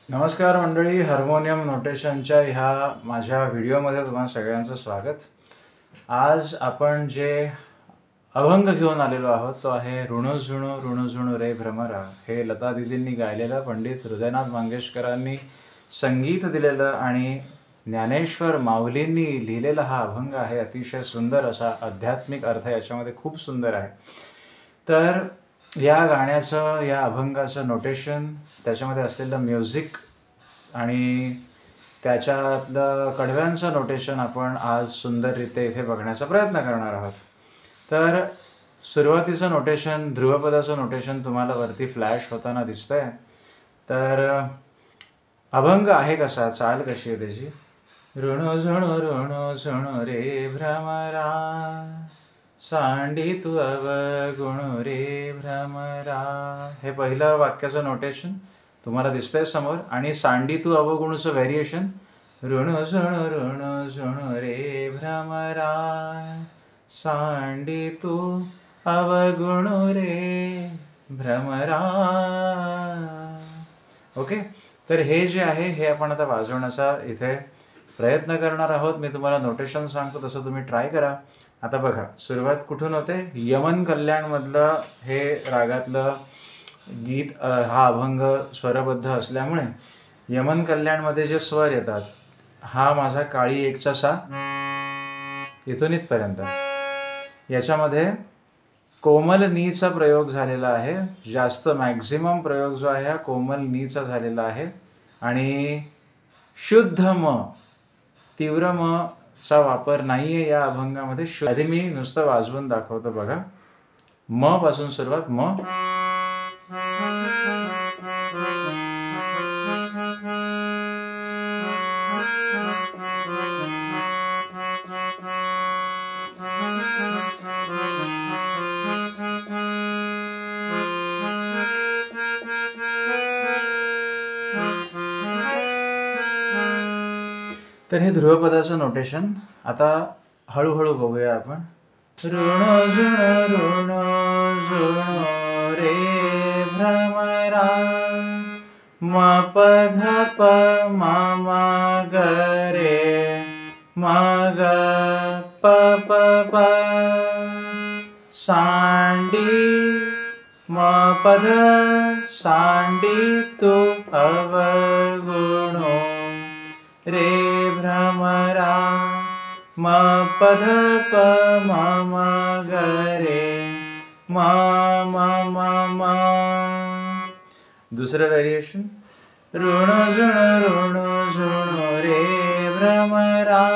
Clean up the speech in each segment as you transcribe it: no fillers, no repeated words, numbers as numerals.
नमस्कार मंडळी, हार्मोनियम नोटेशनच्या ह्या माझ्या व्हिडिओमध्ये तुम्हाला सगळ्यांचं स्वागत. आज आपण जे अभंग घेऊन आलेलो आहोत तो आहे ऋणू झुणू ऋणू झुणू रे भ्रमरा. हे लता दिदींनी गायलेलं, पंडित हृदयनाथ मंगेशकरांनी संगीत दिलेलं आणि ज्ञानेश्वर माऊलींनी लिहिलेला हा अभंग आहे. अतिशय सुंदर असा आध्यात्मिक अर्थ याच्यामध्ये खूप सुंदर आहे. तर या गाण्याचं, या अभंगाचं नोटेशन, त्याच्यामध्ये असलेलं म्युझिक आणि त्याच्यातलं कडव्यांचं नोटेशन आपण आज सुंदररीत्या इथे बघण्याचा प्रयत्न करणार आहोत. तर सुरुवातीचं नोटेशन, ध्रुवपदाचं नोटेशन तुम्हाला वरती फ्लॅश होताना दिसतंय. तर अभंग आहे कसा, चाल कशी आहे त्याची. ऋणू झुणू ऋणू झुणू रे भ्रमरा, सांडी तू अवगुणू रे भ्रमरा. हे पहिलं वाक्याचं नोटेशन तुम्हाला दिसतंय समोर. आणि सांडी तू अवगुणूचं व्हेरिएशन, ऋणू झुणू ऋणू झुणू रे भ्रमरा, सांडी तू अवगुणू रे भ्रमरा. ओके, तर हे जे आहे हे आपण आता वाजवण्याचा इथे प्रयत्न करणार आहोत. मी तुम्हाला नोटेशन सांगतो, तसं तुम्ही ट्राय करा. आता बघा, सुरुवात कुठून होते. यमन कल्याणमधलं हे रागातलं गीत, हा अभंग स्वरबद्ध असल्यामुळे यमन कल्याणमध्ये जे स्वर येतात, हा माझा काळी एकचा सा इथून इथपर्यंत, याच्यामध्ये कोमल नीचा प्रयोग झालेला आहे. जास्त मॅक्झिमम प्रयोग जो आहे हा कोमल नीचा झालेला आहे. आणि शुद्ध म, तीव्र म चा वापर नाहीये या अभंगामध्ये. आधी मी नुसतं वाजवून दाखवतो बघा. म पासून सुरुवात. म, तर हे ध्रुवपदाचं नोटेशन. आता हळूहळू बघूया आपण. ऋणू झुणू ऋणू झुणू रे भ्रमरा, म प ध प म म ग रे म ग प प प, सांडी म प ध, सांडी तू अवगुणू रे भ्रमरा, म प ध प म म ग रे म म म म. दुसरं व्हेरिएशन. ऋणू झुणू ऋणू झुणू रे भ्रमरा,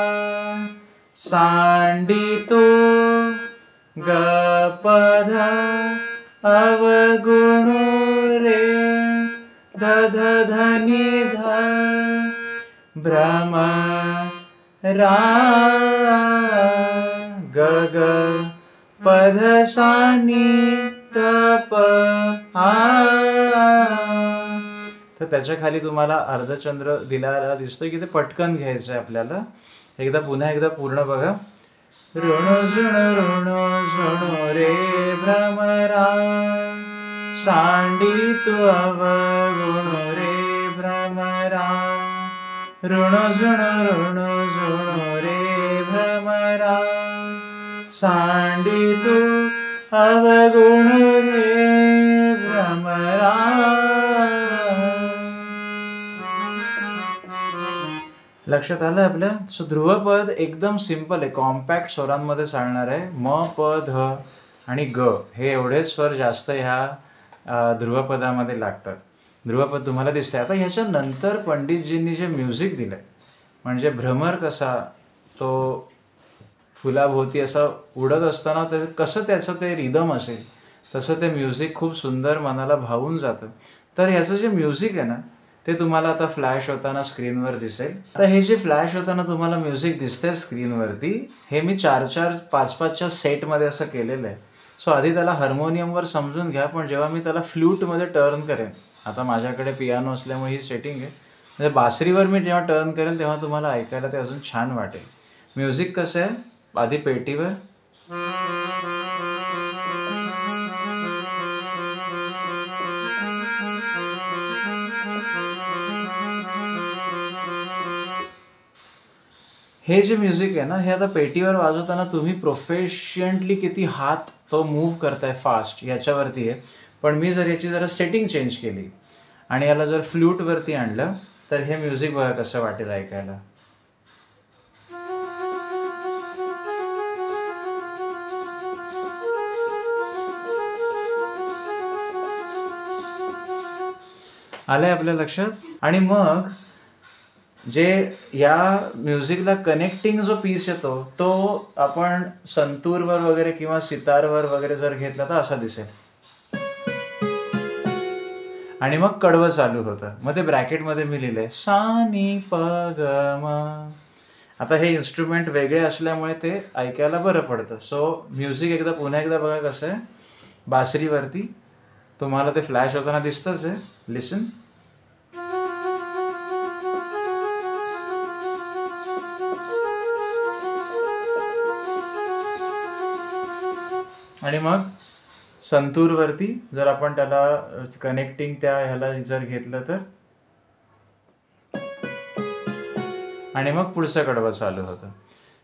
सांडी तू ग प ध अवगुणू रे ध ध ध नि ध भ्रमरा, ग ग प ध सा नि त प आ. तर त्याच्या खाली तुम्हाला अर्धचंद्र दिलेला दिसतोय की ते पटकन घ्यायचं आहे आपल्याला. पुन्हा एकदा पूर्ण बघा. ऋणू झुणू ऋणू झुणू रे भ्रमरा, सांडी तू अवगुणू रे भ्रमरा, ऋणू झुणू ऋणू झुणू रे भ्रमरा, सांडी तू अवगुणू रे भ्रमरा. लक्षात आलं आपल्या. सो ध्रुवपद एकदम सिंपल आहे, कॉम्पॅक्ट स्वरांमध्ये चालणार आहे. म प ध आणि ग हे एवढेच स्वर जास्त ह्या ध्रुवपदामध्ये लागतात. ध्रुवपद तुम्हाला दिसतंय. आता ह्याच्या नंतर पंडितजींनी जे म्युझिक दिलंय, म्हणजे भ्रमर कसा तो फुलाभोवती असं उडत असताना कसं त्याचं ते रिदम असेल, तसं ते म्युझिक खूप सुंदर मनाला भावून जातं. तर ह्याचं जे म्युझिक आहे ना, ते तुम्हाला आता फ्लॅश होताना स्क्रीनवर दिसेल. आता हे जे फ्लॅश होताना तुम्हाला म्युझिक दिसतंय स्क्रीनवरती, हे मी 4-4, 5-5च्या सेटमध्ये असं केलेलं आहे. सो आधी त्याला हार्मोनियमवर समजून घ्या, पण जेव्हा मी त्याला फ्लूटमध्ये टर्न करेन, आता माझ्याकडे पियानो असल्यामुळे ही सेटिंग आहे, म्हणजे बासरीवर मी जेव्हा टर्न करेन तेव्हा तुम्हाला ऐकायला ते अजून छान वाटेल. म्युझिक कसं आहे, आधी पेटीवर हे जे म्युझिक आहे ना, हे आता पेटीवर वाजवताना तुम्ही प्रोफेशंटली किती हात तो मूव्ह करताय फास्ट याच्यावरती आहे. पण मी जर याची जरा सेटिंग चेंज केली आणि याला जर फ्लूटवरती आणलं तर हे म्युझिक बघा कसं वाटेल ऐकायला. आलंय आपल्या लक्षात. आणि मग जे या म्युझिकला कनेक्टिंग जो पीस येतो तो आपण संतूरवर वगैरे किंवा सितारवर वगैरे जर घेतला तर असा दिसेल. आणि मग कडवं चालू होतं. मग ते ब्रॅकेटमध्ये मी लिहिलंय सा नी प ग म. आता हे इन्स्ट्रुमेंट वेगळे असल्यामुळे ते ऐकायला बरं पडतं. सो म्युझिक पुन्हा एकदा बघा कसं आहे. बासरीवरती तुम्हाला ते फ्लॅश होताना दिसतंच आहे. लिसन. आणि मग संतूरवरती जर आपण त्याला कनेक्टिंग त्या ह्याला जर घेतलं तर आणि मग पुढचं कडवं चालू होतं.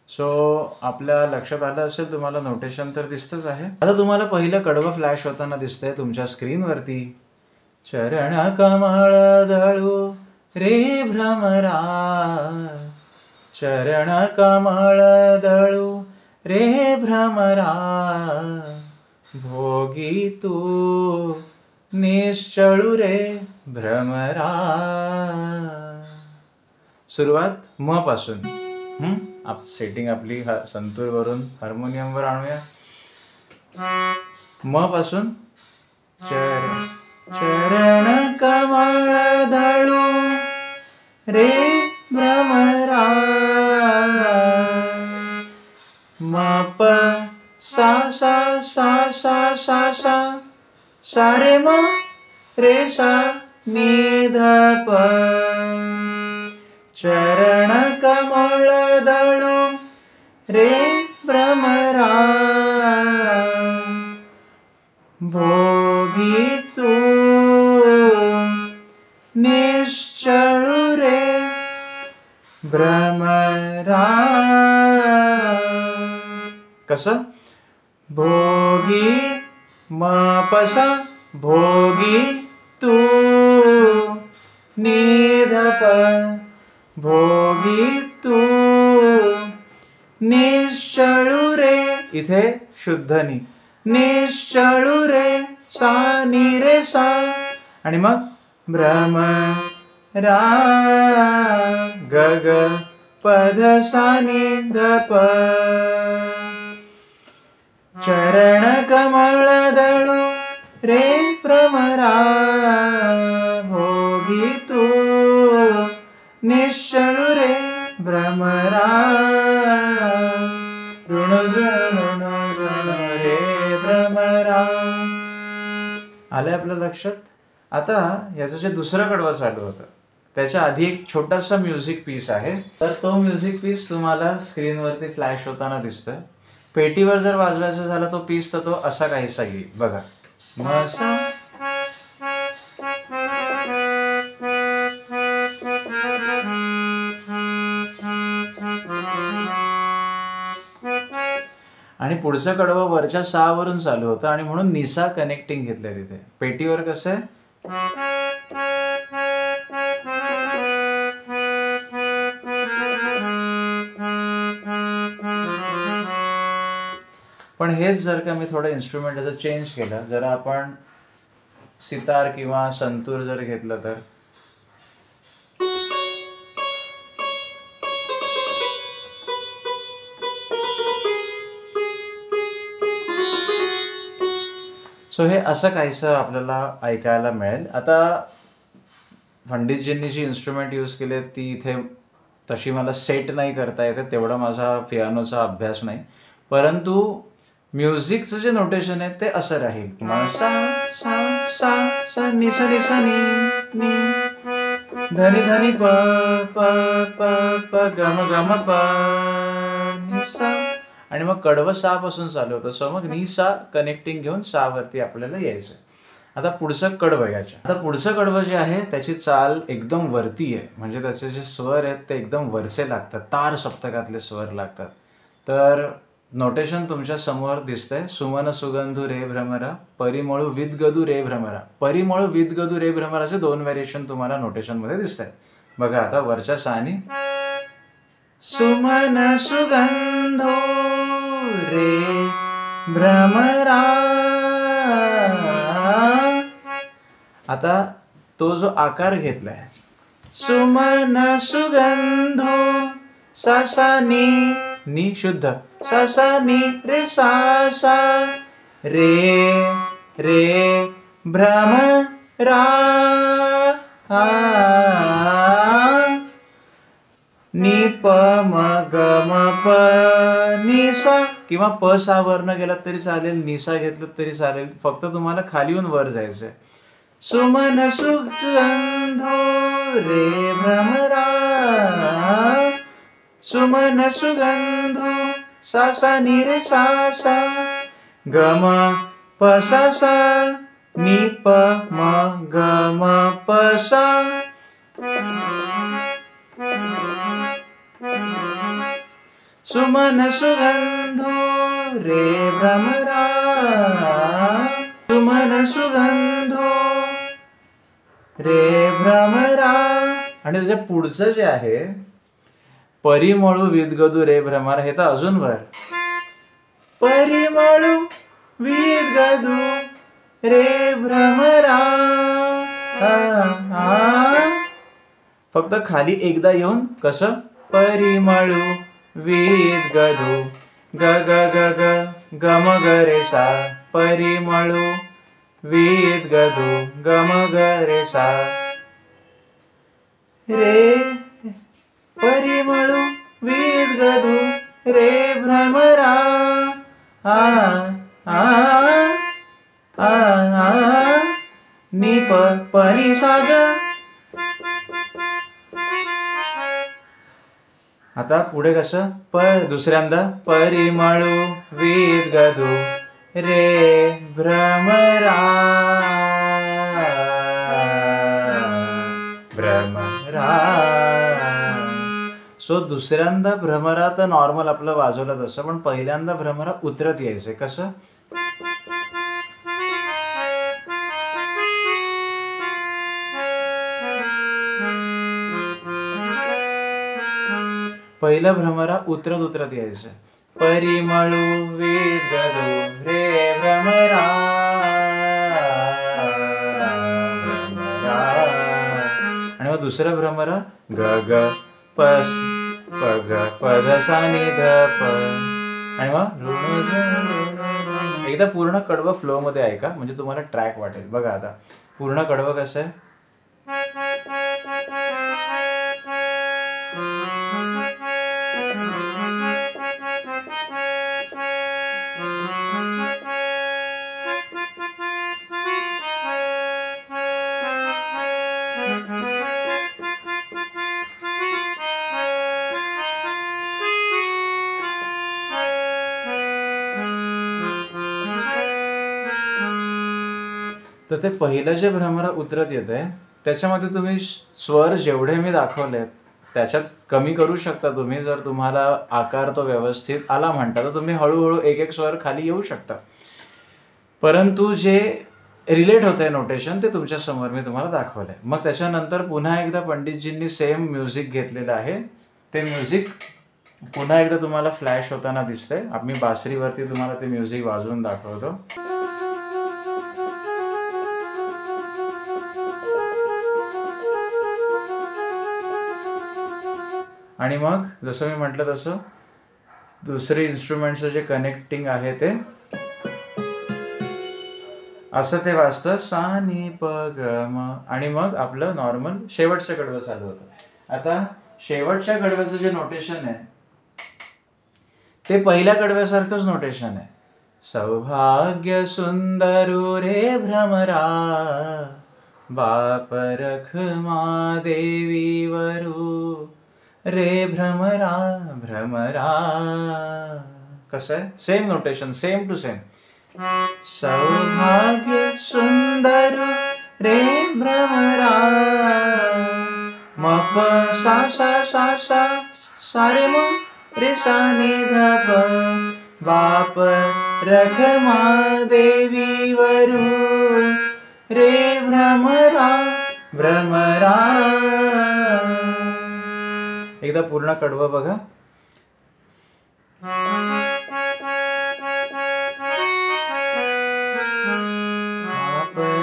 सो आपल्या लक्षात आलं असेल तुम्हाला. नोटेशन तर दिसतंच आहे. आता तुम्हाला पहिलं कडवं फ्लॅश होताना दिसतंय तुमच्या स्क्रीनवरती. चरण कमळ दळू रे भ्रमरा, चरण कमळ दळू रे भ्रमरा, भोगी तू निश्चळू रे भ्रमरा. सुरुवात म पासून. सेटिंग आपली संतूरवरून हार्मोनियमवर आणूया. म पासून चरण कमळ दळू रे भ्रमरा, म प सा सा सा सा सा सा, सा रे म रे सा नि ध प. चरण कमळ दळू रे भ्रमरा, भोगी तू निश्चळू रे भ्रमरा. कसं? भोगी म प सा, भोगी तू नि ध प, भोगी तू निश्चळू रे. इथे शुद्ध नि. निश्चळू रे सा नि रे सा. आणि मग भ्रमरा ग ग प ध सा नि ध प. चरण कमळ दळू रे भ्रमरा, भोगी तू निश्चळू रे भ्रमरा, ऋण ऋण ऋण रे भ्रमरा. आलंय आपल्या लक्षात. आता याचं जे दुसरं कडवं चालू होतं त्याच्या आधी एक छोटासा म्युझिक पीस आहे. तर तो म्युझिक पीस तुम्हाला स्क्रीनवरती फ्लॅश होताना दिसतोय. पेटीवर जर वाजवायचा झाला तो पीस तर तो असा काहीसा येईल बघा. मसा आणि पुढचं कडवं वरच्या सा वरून चालू होतं आणि म्हणून निसा कनेक्टिंग घेतलंय तिथे. पेटीवर कसं आहे पण हेच जर का मी थोडं इन्स्ट्रुमेंट जर चेंज केलं, जरा आपण सितार किंवा संतूर जर घेतलं तर सो हे असं काहीसं आपल्याला ऐकायला मिळेल. आता पंडितजींनी जी इन्स्ट्रुमेंट यूज केले ती इथे तशी मला सेट नाही करता येते, तेवढा माझा पियानोचा अभ्यास नाही. परंतु म्युझिकचं जे नोटेशन आहे ते असं राहील. सा सा सा सा नि सा नि सा नि नि धनी धनी प प प प ग म प नि सा. आणि मग कडवं सा पासून चालू होतं. सो मग नि सा कनेक्टिंग घेऊन सा वरती आपल्याला यायचं. आता पुढचं कडवं याच्या. आता पुढचं कडवं जे आहे त्याची चाल एकदम वरती आहे, म्हणजे त्याचे जे स्वर आहेत ते एकदम वरचे लागतात, तार सप्तकातले स्वर लागतात. तर नोटेशन तुमच्या समोर दिसतंय. सुमन सुगंधू रे भ्रमरा, परिमळू विदगदू रे भ्रमरा. परिमळू विदगदू रे भ्रमराचे 2 व्हेरिएशन तुम्हाला नोटेशनमध्ये दिसत आहेत. बघा आता वरच्या सानी सुमन सुगंधो रे भ्रमरा. आता तो जो आकार घेतलाय सुमन सुगंधो सा सा नी शुद्ध सा सा नी रे सा सा रे भ्रमरा नी प म ग म प नि सा, किंवा प सा वर्ण गेलात तरी चालेल, निसा घेतलं तरी चालेल, फक्त तुम्हाला खालीहून वर जायचंय. सुमन सुगंधो रे भ्रमरा, सुमन सुगंधो सा सा नी रे सा सा ग म प सा सा नी प म ग म प सा. सुमन सुगंधो रे भ्रमरा, सुमन सुगंधो रे भ्रमरा. आणि त्याच्या पुढचं जे आहे परिमळू विदगदू रे भ्रमरा, हे तर अजून वर. परिमळू विदगदू रे भ्रमरा. फक्त खाली एकदा येऊन कसं परिमळू विदगदू ग ग ग ग ग म ग रे सा, परिमळू विदगदू ग म ग रे सा रे, परिमळू विदगदू रे भ्रमरा. नी प प नि सा ग. आता पुढे कसं दुसऱ्यांदा परिमळू विदगदू रे भ्रमरा भ्रमरा. सो दुसऱ्यांदा भ्रमरा तर नॉर्मल आपलं वाजवलं तसं, पण पहिल्यांदा भ्रमरा उतरत यायचंय. कसं पहिला भ्रमरा उतरत उतरत यायचं. परिमळू विदगदू रे भ्रमरा भ्रमरा. आणि मग दुसरा भ्रमरा ग ग प प ग प ध सा नि ध प. आणि मग एकदा पूर्ण कडवं फ्लो मध्ये ऐका, म्हणजे तुम्हाला ट्रॅक वाटेल. बघा आता पूर्ण कडवं कसं आहे. तर ते पहिलं जे भ्रमरा उतरत येत आहे त्याच्यामध्ये तुम्ही स्वर जेवढे मी दाखवलेत त्याच्यात कमी करू शकता तुम्ही. जर तुम्हाला आकार तो व्यवस्थित आला म्हणता तर तुम्ही हळूहळू एक एक स्वर खाली येऊ शकता. परंतु जे रिलेट होत आहे नोटेशन ते तुमच्या समोर मी तुम्हाला दाखवलंय. मग त्याच्यानंतर पुन्हा एकदा पंडितजींनी सेम म्युझिक घेतलेलं आहे. ते म्युझिक पुन्हा एकदा तुम्हाला फ्लॅश होताना दिसतंय. मी बासरीवरती तुम्हाला ते म्युझिक वाजवून दाखवतो. आणि मग जसं मी म्हटलं तसं दुसरे इन्स्ट्रुमेंटचं जे कनेक्टिंग आहे ते असं ते वाजतं सा नि प ग म. आणि मग आपलं नॉर्मल शेवटचं कडवं चालू होतं. आता शेवटच्या कडव्याचं जे नोटेशन आहे ते पहिल्या कडव्यासारखंच नोटेशन आहे. सौभाग्य सुंदरू रे भ्रमरा, बाप रखमा देवी वरू रे भ्रमरा भ्रमरा. कसं आहे same notation, same to same. सौभाग्य सुंदर रे भ्रमरा, म प सा सा सा सा सा रे म रे सा नि ध प, बाप रखमा देवी वरून रे भ्रमरा भ्रमरा. एकदा पूर्ण कडवं बघा.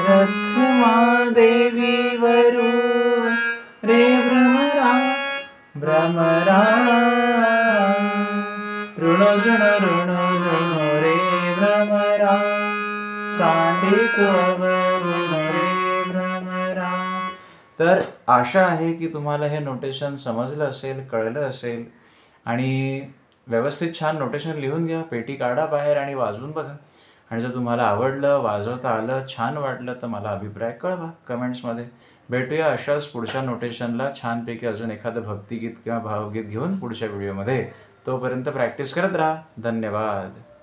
रखमा देवी वरून रे भ्रमरा भ्रमरा. ऋण झुण रे भ्रमरा, सांडित्ववरून रे भ्रमरा. तर आशा आहे की तुम्हाला हे नोटेशन समजलं असेल, कळलं असेल आणि व्यवस्थित छान नोटेशन लिहून घ्या. पेटी काढा बाहेर आणि वाजवून बघा. आणि जर तुम्हाला आवडलं, वाजवता आलं, छान वाटलं तर मला अभिप्राय कळवा कमेंट्समध्ये. भेटूया अशाच पुढच्या नोटेशनला छानपैकी अजून एखादं भक्तिगीत किंवा भावगीत घेऊन पुढच्या व्हिडिओमध्ये. तोपर्यंत प्रॅक्टिस करत राहा. धन्यवाद.